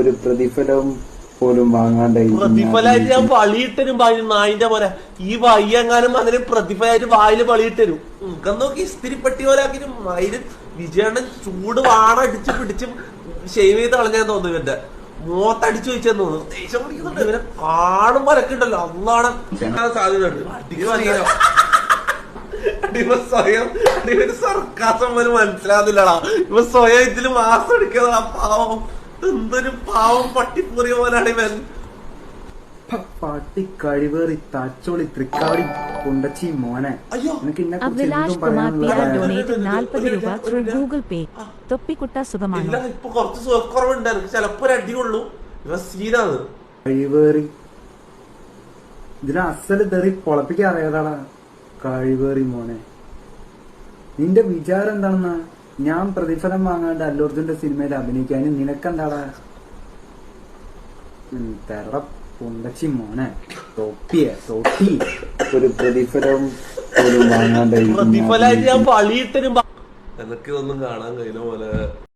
ഒരു പ്രതിഫലവും പോലും വാങ്ങാണ്ടായി. പ്രതിഫലമായിട്ട് ഞാൻ പളിയിട്ടരും നായിന്റെ പോലെ. ഈ വയ്യെങ്ങാനും അതിന് പ്രതിഫലമായിട്ട് വായില് പളിയിട്ടരും. നോക്കി ഇസ്തിരിപ്പട്ടി പോലെ ആക്കിട്ട് അതിന് വിജയണ്ണൻ ചൂട് വാണ അടിച്ച് പിടിച്ചും ഷെയ്വ് ചെയ്ത് കളഞ്ഞാൻ തോന്നുന്നു. ഇവന്റെ മോത്തടിച്ചു വെച്ചെന്ന് തോന്നുന്നു. ദേഷ്യം പിടിക്കുന്നുണ്ട് ഇവനെ കാണുമ്പോ അരക്കുണ്ടല്ലോ. അന്നാണ് സാധ്യതയുണ്ട്. സ്വയം സർക്കാസം പോലും മനസ്സിലാകുന്നില്ലടാ. ഇവ സ്വയം ഇതില് മാസം എടുക്കുന്നതാ. പാവം എന്തൊരു പാവം പട്ടിപ്പൂറിയ പോലാണ് ഇവൻ. പട്ടി കഴിവേറി തച്ചോളി തൃക്കാടി കുണ്ടച്ചി മോനെ. അഭിലാഷ് കുമാർ പിയ ഡൊനേറ്റ് 40 രൂപ ത്രൂ ഗൂഗിൾ പേ. തൊപ്പിക്കുട്ട സുഖമാണോ? ഇപ്പൊ കുറച്ച് സുഖക്കുറവുണ്ടായിരുന്നു. ചിലപ്പോ ഒരു അടിയുള്ളൂ. ഇവ സീനാണ് കഴിവേറി. ഇതിന് അസല് തെറി പൊളപ്പിക്കാൻ അറിയാതാടാ. കഴിവേറി മോനെ, നിന്റെ വിചാരം എന്താണെന്നാ? ഞാൻ പ്രതിഫലം വാങ്ങാണ്ട് അല്ലു അർജുന്റെ സിനിമയിൽ അഭിനയിക്കാനും നിനക്കെന്താടാ? തെറ കുണ്ടച്ചി മോനെ, തൊട്ടി ഒരു പ്രതിഫലവും പോലും വാങ്ങാണ്ടായി. പ്രതിഫലമായിട്ട് ഞാൻ പളിയിട്ടരും. എനക്ക് ഇതൊന്നും കാണാൻ കഴിയില്ല പോലെ.